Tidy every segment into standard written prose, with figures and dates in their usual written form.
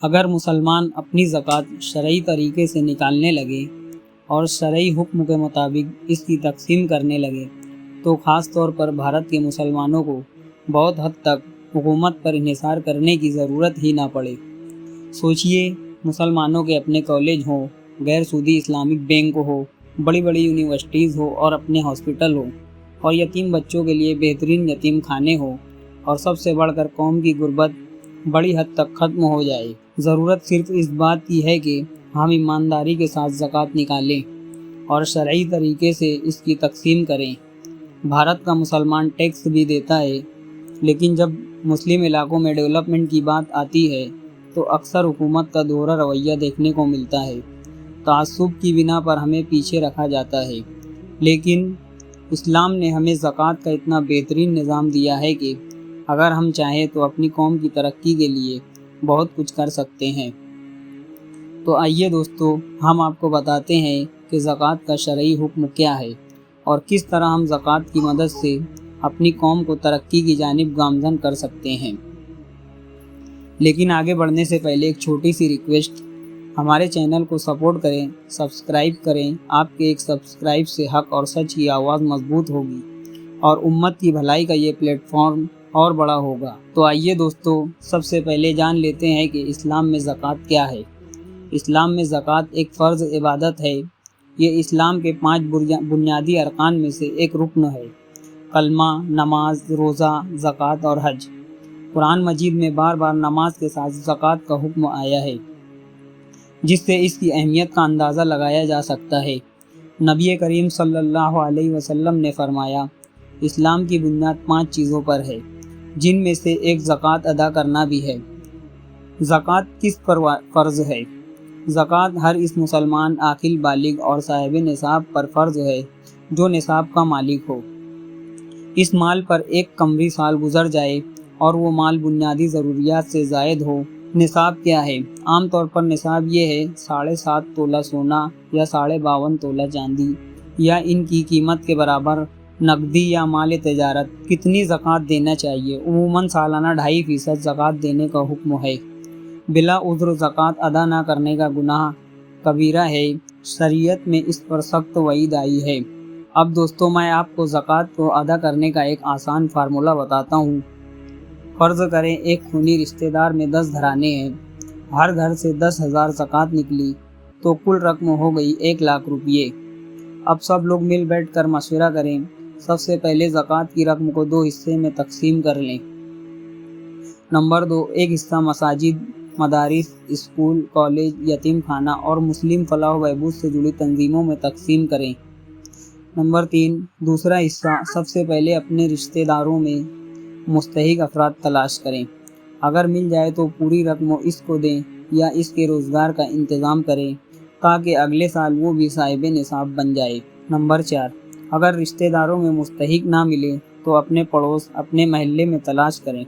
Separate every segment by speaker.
Speaker 1: اگر مسلمان اپنی زکوٰۃ شرعی طریقے سے نکالنے لگے اور شرعی حکم کے مطابق اس کی تقسیم کرنے لگے تو خاص طور پر بھارت کے مسلمانوں کو بہت حد تک حکومت پر انحصار کرنے کی ضرورت ہی نہ پڑے۔ سوچئے، مسلمانوں کے اپنے کالج ہوں، غیر سودی اسلامک بینک ہو، بڑی بڑی یونیورسٹیز ہو اور اپنے ہاسپٹل ہو، اور یتیم بچوں کے لیے بہترین یتیم خانے ہوں، اور سب سے بڑھ کر قوم کی غربت بڑی حد تک ختم ہو جائے۔ ضرورت صرف اس بات کی ہے کہ ہم ایمانداری کے ساتھ زکوٰۃ نکالیں اور شرعی طریقے سے اس کی تقسیم کریں۔ بھارت کا مسلمان ٹیکس بھی دیتا ہے، لیکن جب مسلم علاقوں میں ڈیولپمنٹ کی بات آتی ہے تو اکثر حکومت کا دوہرا رویہ دیکھنے کو ملتا ہے۔ تعصب کی بنا پر ہمیں پیچھے رکھا جاتا ہے، لیکن اسلام نے ہمیں زکوٰۃ کا اتنا بہترین نظام دیا ہے کہ اگر ہم چاہیں تو اپنی قوم کی ترقی کے لیے بہت کچھ کر سکتے ہیں۔ تو آئیے دوستو، ہم آپ کو بتاتے ہیں کہ زکوٰۃ کا شرعی حکم کیا ہے اور کس طرح ہم زکوٰۃ کی مدد سے اپنی قوم کو ترقی کی جانب گامزن کر سکتے ہیں۔ لیکن آگے بڑھنے سے پہلے ایک چھوٹی سی ریکویسٹ، ہمارے چینل کو سپورٹ کریں، سبسکرائب کریں۔ آپ کے ایک سبسکرائب سے حق اور سچ کی آواز مضبوط ہوگی اور امت کی بھلائی کا یہ پلیٹ فارم اور بڑا ہوگا۔ تو آئیے دوستو، سب سے پہلے جان لیتے ہیں کہ اسلام میں زکوٰۃ کیا ہے۔ اسلام میں زکوٰۃ ایک فرض عبادت ہے۔ یہ اسلام کے 5 بنیادی ارکان میں سے ایک رکن ہے۔ کلمہ، نماز، روزہ، زکوٰۃ اور حج۔ قرآن مجید میں بار بار نماز کے ساتھ زکوٰۃ کا حکم آیا ہے، جس سے اس کی اہمیت کا اندازہ لگایا جا سکتا ہے۔ نبی کریم صلی اللہ علیہ وسلم نے فرمایا، اسلام کی بنیاد 5 چیزوں پر ہے، جن میں سے ایک زکوٰۃ ادا کرنا بھی ہے۔ زکوٰۃ کس پر فرض ہے؟ زکوٰۃ ہر اس مسلمان عاقل بالغ اور صاحب نصاب پر فرض ہے جو نصاب کا مالک ہو۔ اس مال پر ایک قمری سال گزر جائے اور وہ مال بنیادی ضروریات سے زائد ہو۔ نصاب کیا ہے؟ عام طور پر نصاب یہ ہے 7.5 تولہ سونا یا 52.5 تولہ چاندی یا ان کی قیمت کے برابر نقدی یا مال تجارت۔ کتنی زکوٰۃ دینا چاہیے؟ عموماً سالانہ 2.5% زکوٰۃ دینے کا حکم ہے۔ بلا عذر زکوٰۃ ادا نہ کرنے کا گناہ کبیرہ ہے۔ شریعت میں اس پر سخت وعید آئی ہے۔ اب دوستو، میں آپ کو زکوٰۃ کو ادا کرنے کا ایک آسان فارمولہ بتاتا ہوں۔ فرض کریں ایک خونی رشتہ دار میں 10 گھرانے ہیں، ہر گھر سے 10,000 زکوٰۃ نکلی تو کل رقم ہو گئی 1 لاکھ روپیے۔ اب سب لوگ مل بیٹھ کر مشورہ کریں۔ سب سے پہلے زکوٰۃ کی رقم کو 2 حصے میں تقسیم کر لیں۔ نمبر 2، ایک حصہ مساجد، مدارس، اسکول، کالج، یتیم خانہ اور مسلم فلاح و بہبود سے جڑی تنظیموں میں تقسیم کریں۔ نمبر 3، دوسرا حصہ سب سے پہلے اپنے رشتہ داروں میں مستحق افراد تلاش کریں۔ اگر مل جائے تو پوری رقم اس کو دیں یا اس کے روزگار کا انتظام کریں تاکہ اگلے سال وہ بھی صاحب نصاب بن جائے۔ نمبر 4، اگر رشتہ داروں میں مستحق نہ ملے تو اپنے پڑوس، اپنے محلے میں تلاش کریں۔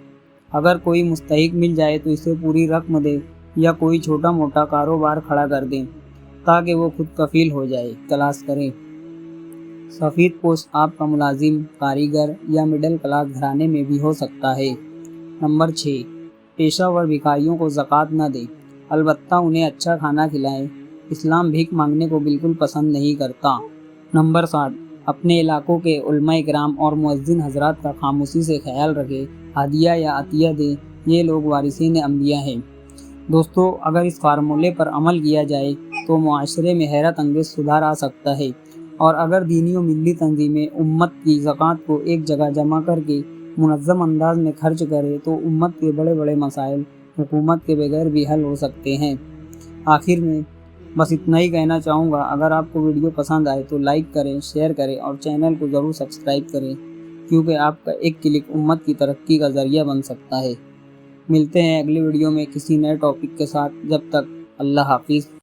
Speaker 1: اگر کوئی مستحق مل جائے تو اسے پوری رقم دیں یا کوئی چھوٹا موٹا کاروبار کھڑا کر دیں تاکہ وہ خود کفیل ہو جائے۔ تلاش کریں۔ سفید پوش آپ کا ملازم، کاریگر یا مڈل کلاس گھرانے میں بھی ہو سکتا ہے۔ نمبر 6، پیشہ ور بھکاریوں کو زکوٰۃ نہ دیں، البتہ انہیں اچھا کھانا کھلائیں۔ اسلام بھیک مانگنے کو بالکل پسند نہیں کرتا۔ نمبر 7، اپنے علاقوں کے علماء کرام اور مؤذن حضرات کا خاموشی سے خیال رکھیں، ہدیہ یا عطیہ دیں، یہ لوگ وارثین انبیاء ہیں۔ دوستو، اگر اس فارمولے پر عمل کیا جائے تو معاشرے میں حیرت انگیز سدھار آ سکتا ہے، اور اگر دینی و ملی تنظیمیں امت کی زکوٰۃ کو ایک جگہ جمع کر کے منظم انداز میں خرچ کرے تو امت کے بڑے بڑے مسائل حکومت کے بغیر بھی حل ہو سکتے ہیں۔ آخر میں بس اتنا ہی کہنا چاہوں گا، اگر آپ کو ویڈیو پسند آئے تو لائک کریں، شیئر کریں اور چینل کو ضرور سبسکرائب کریں، کیونکہ آپ کا ایک کلک امت کی ترقی کا ذریعہ بن سکتا ہے۔ ملتے ہیں اگلی ویڈیو میں کسی نئے ٹاپک کے ساتھ، جب تک اللہ حافظ۔